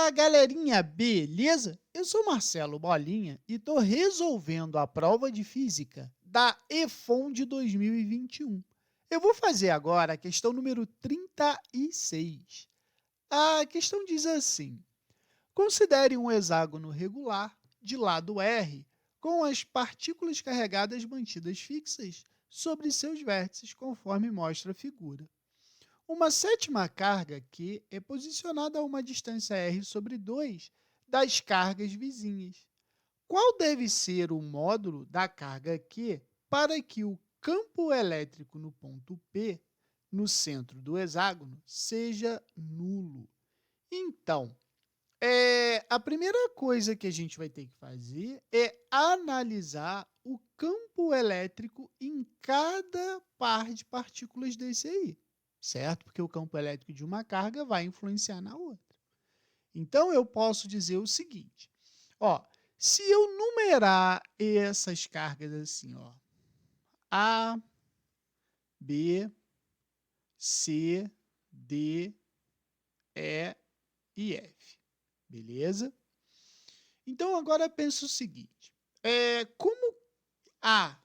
Fala, galerinha, beleza? Eu sou Marcelo Bolinha e estou resolvendo a prova de física da EFON de 2021. Eu vou fazer agora a questão número 36. A questão diz assim: considere um hexágono regular de lado R com as partículas carregadas mantidas fixas sobre seus vértices, conforme mostra a figura. Uma sétima carga Q é posicionada a uma distância r sobre 2 das cargas vizinhas. Qual deve ser o módulo da carga Q para que o campo elétrico no ponto P, no centro do hexágono, seja nulo? Então, a primeira coisa que a gente vai ter que fazer é analisar o campo elétrico em cada par de partículas desse aí, certo? Porque o campo elétrico de uma carga vai influenciar na outra. Então, eu posso dizer o seguinte, ó, se eu numerar essas cargas assim, ó, A, B, C, D, E e F, beleza? Então, agora pensa o seguinte, como A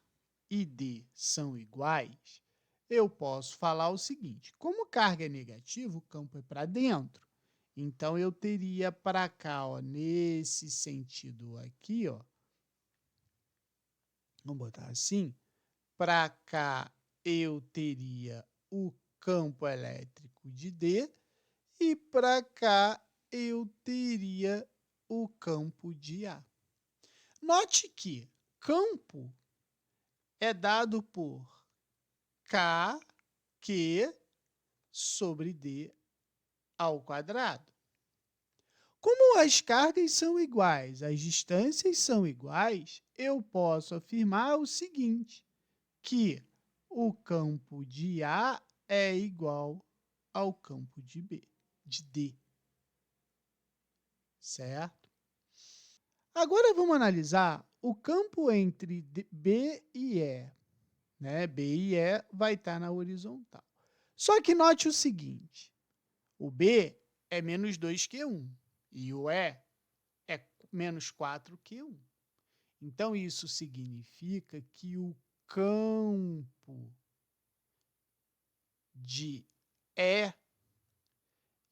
e D são iguais, eu posso falar o seguinte, como carga é negativa, o campo é para dentro, então eu teria para cá, ó, nesse sentido aqui, ó, vamos botar assim, para cá eu teria o campo elétrico de D e para cá eu teria o campo de A. Note que campo é dado por KQ sobre D ao quadrado. Como as cargas são iguais, as distâncias são iguais, eu posso afirmar o seguinte, que o campo de A é igual ao campo de D, certo? Agora vamos analisar o campo entre B e E. Né? B e E vai estar na horizontal. Só que note o seguinte, o B é menos 2Q1 e o E é menos 4Q1. Então, isso significa que o campo de E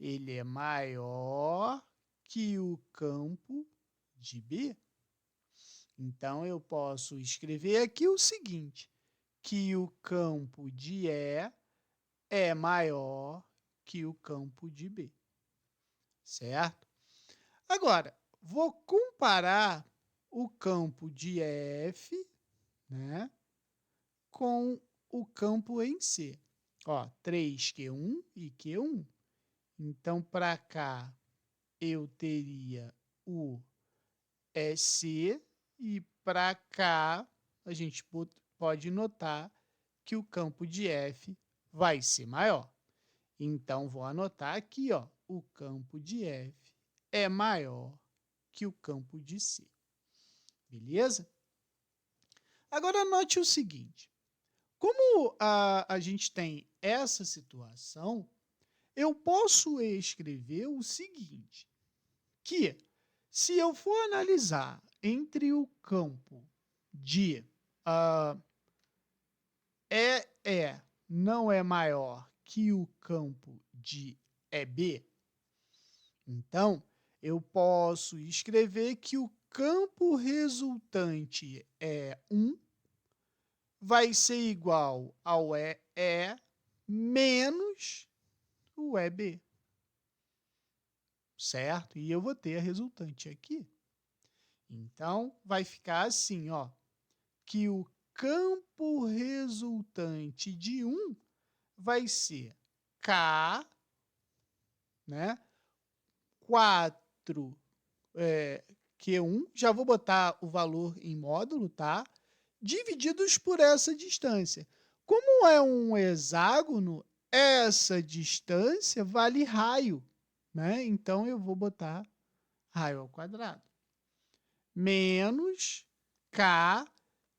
ele é maior que o campo de B. Então, eu posso escrever aqui o seguinte, que o campo de E é maior que o campo de B, certo? Agora, vou comparar o campo de F, né, com o campo em C. Ó, 3Q1 e Q1. Então, para cá, eu teria o EC e para cá, a gente pode notar que o campo de F vai ser maior. Então, vou anotar aqui, ó, o campo de F é maior que o campo de C. Beleza? Agora, note o seguinte. Como a gente tem essa situação, eu posso escrever o seguinte, que se eu for analisar entre o campo de EE não é maior que o campo de EB, então eu posso escrever que o campo resultante é 1 vai ser igual ao EE menos o EB, certo? E eu vou ter a resultante aqui. Então, vai ficar assim, ó, que o campo resultante de 1 vai ser K, né, 4 Q1, já vou botar o valor em módulo, tá? Divididos por essa distância. Como é um hexágono, essa distância vale raio, né? Então, eu vou botar raio ao quadrado. Menos K,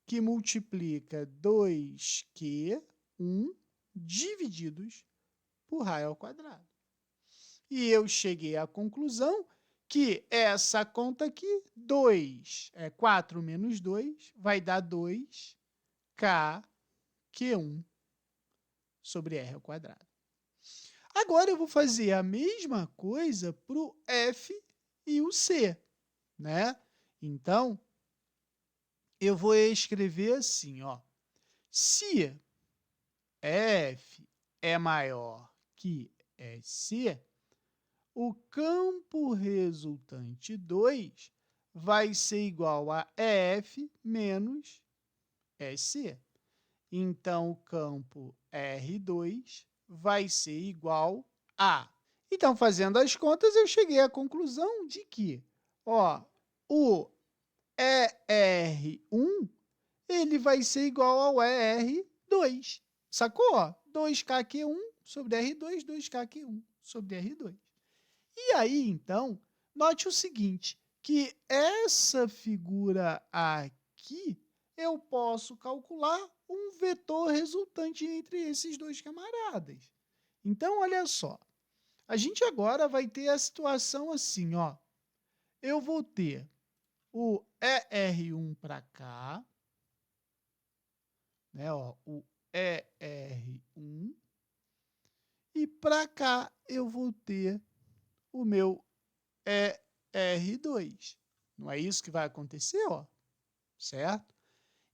que multiplica 2Q1 divididos por raio ao quadrado. E eu cheguei à conclusão que essa conta aqui, 4 menos 2, vai dar 2k Q1 sobre R ao quadrado. Agora eu vou fazer a mesma coisa para o F e o C, né? Então, eu vou escrever assim, ó. Se F é maior que SC, o campo resultante 2 vai ser igual a EF menos SC. Então, o campo R2 vai ser igual a... Então, fazendo as contas, eu cheguei à conclusão de que, ó, o ER1 ele vai ser igual ao ER2. Sacou? 2KQ1 sobre R2, 2KQ1 sobre R2. E aí, então, note o seguinte, que essa figura aqui, eu posso calcular um vetor resultante entre esses dois camaradas. Então, olha só, a gente agora vai ter a situação assim, ó. Eu vou ter o ER1 para cá, né, ó, o ER1, e para cá eu vou ter o meu ER2. Não é isso que vai acontecer, ó, certo?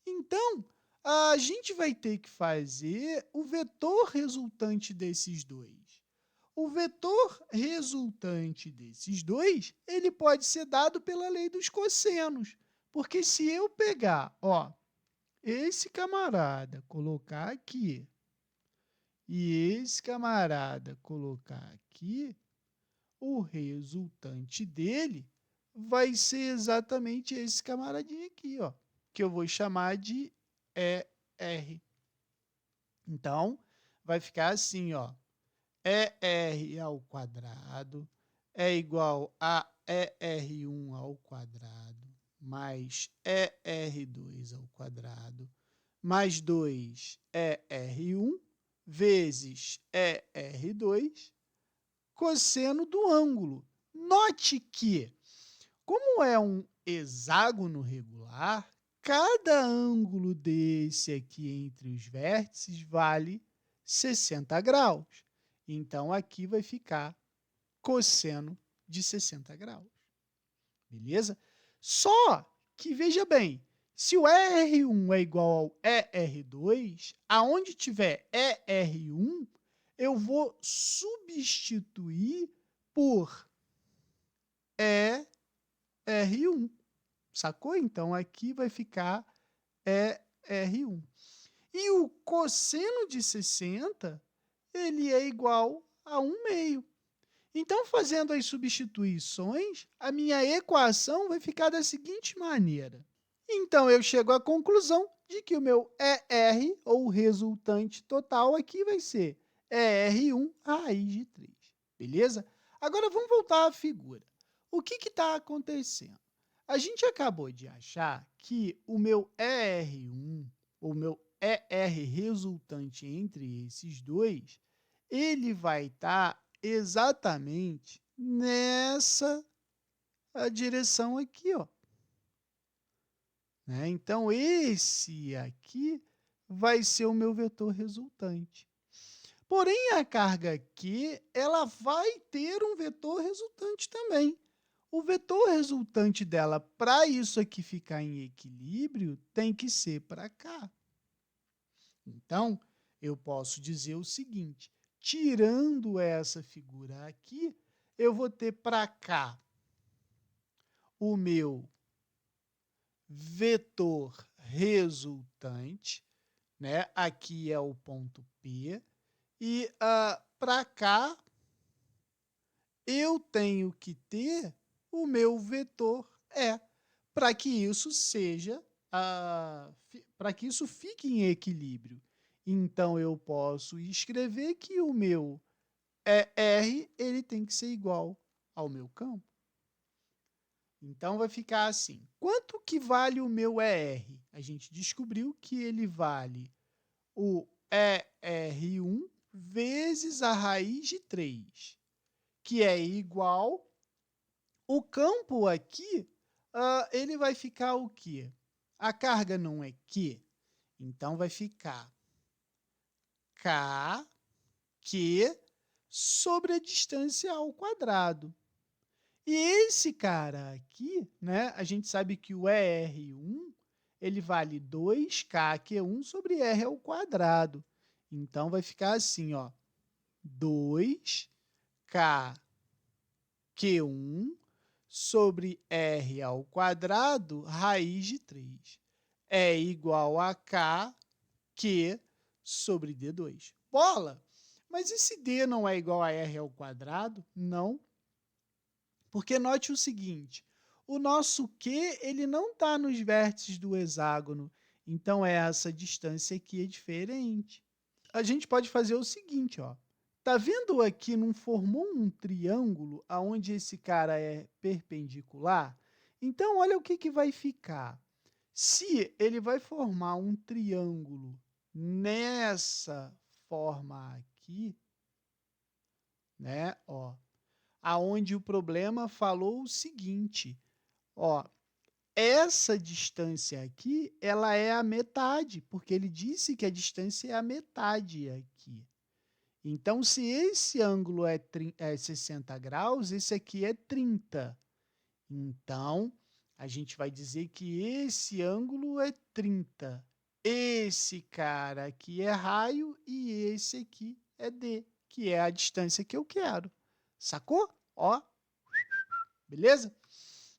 Então, a gente vai ter que fazer o vetor resultante desses dois. O vetor resultante desses dois, ele pode ser dado pela lei dos cossenos, porque se eu pegar, ó, esse camarada colocar aqui e esse camarada colocar aqui, o resultante dele vai ser exatamente esse camaradinho aqui, ó, que eu vou chamar de ER. Então, vai ficar assim, ó, ER ao quadrado é igual a ER1 ao quadrado mais ER2 ao quadrado mais 2 ER1 vezes ER2 cosseno do ângulo. Note que, como é um hexágono regular, cada ângulo desse aqui entre os vértices vale 60 graus. Então, aqui vai ficar cosseno de 60 graus. Beleza? Só que, veja bem, se o ER1 é igual ao ER2, aonde tiver ER1, eu vou substituir por ER1. Sacou? Então, aqui vai ficar ER1. E o cosseno de 60, ele é igual a 1/2. Então, fazendo as substituições, a minha equação vai ficar da seguinte maneira. Então, eu chego à conclusão de que o meu ER, ou resultante total, aqui vai ser ER1 raiz de 3. Beleza? Agora, vamos voltar à figura. O que está acontecendo? A gente acabou de achar que o meu ER1, ou meu ER resultante entre esses dois, ele vai estar exatamente nessa direção aqui, ó. Né? Então, esse aqui vai ser o meu vetor resultante. Porém, a carga Q, ela vai ter um vetor resultante também. O vetor resultante dela, para isso aqui ficar em equilíbrio, tem que ser para cá. Então, eu posso dizer o seguinte, tirando essa figura aqui, eu vou ter para cá o meu vetor resultante, né? Aqui é o ponto P, e para cá eu tenho que ter o meu vetor E, para que isso seja, para que isso fique em equilíbrio. Então, eu posso escrever que o meu R ele tem que ser igual ao meu campo. Então, vai ficar assim. Quanto que vale o meu ER? A gente descobriu que ele vale o ER1 vezes a raiz de 3, que é igual O campo aqui, ele vai ficar o quê? A carga não é Q, então vai ficar K, Q, sobre a distância ao quadrado. E esse cara aqui, né, a gente sabe que o ER1, ele vale 2kq1 sobre r ao quadrado. Então, vai ficar assim, ó, 2kq1 sobre r ao quadrado, raiz de 3. É igual a kq sobre d2. Bola! Mas esse d não é igual a r ao quadrado? Não. Porque note o seguinte, o nosso Q ele não está nos vértices do hexágono, então essa distância aqui é diferente. A gente pode fazer o seguinte, ó. Tá vendo aqui, não formou um triângulo onde esse cara é perpendicular? Então, olha o que vai ficar. Se ele vai formar um triângulo nessa forma aqui, né, ó, aonde o problema falou o seguinte, ó, essa distância aqui, ela é a metade, porque ele disse que a distância é a metade aqui. Então, se esse ângulo é 60 graus, esse aqui é 30. Então, a gente vai dizer que esse ângulo é 30. Esse cara aqui é raio e esse aqui é D, que é a distância que eu quero. Sacou? Ó, beleza?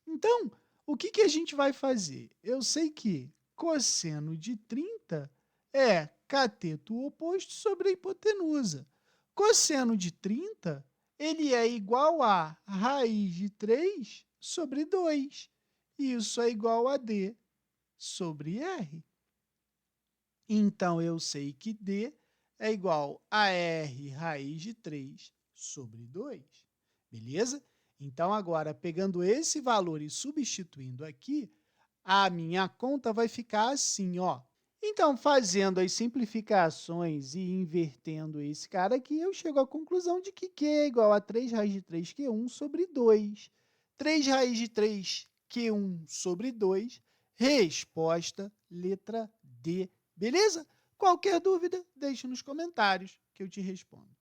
Então, o que a gente vai fazer? Eu sei que cosseno de 30 é cateto oposto sobre a hipotenusa. Cosseno de 30, ele é igual a raiz de 3 sobre 2. Isso é igual a D sobre R. Então, eu sei que D é igual a R raiz de 3 sobre 2. Beleza? Então, agora, pegando esse valor e substituindo aqui, a minha conta vai ficar assim, ó. Então, fazendo as simplificações e invertendo esse cara aqui, eu chego à conclusão de que Q é igual a 3 raiz de 3Q1 sobre 2. 3 raiz de 3Q1 sobre 2. Resposta, letra D. Beleza? Qualquer dúvida, deixe nos comentários que eu te respondo.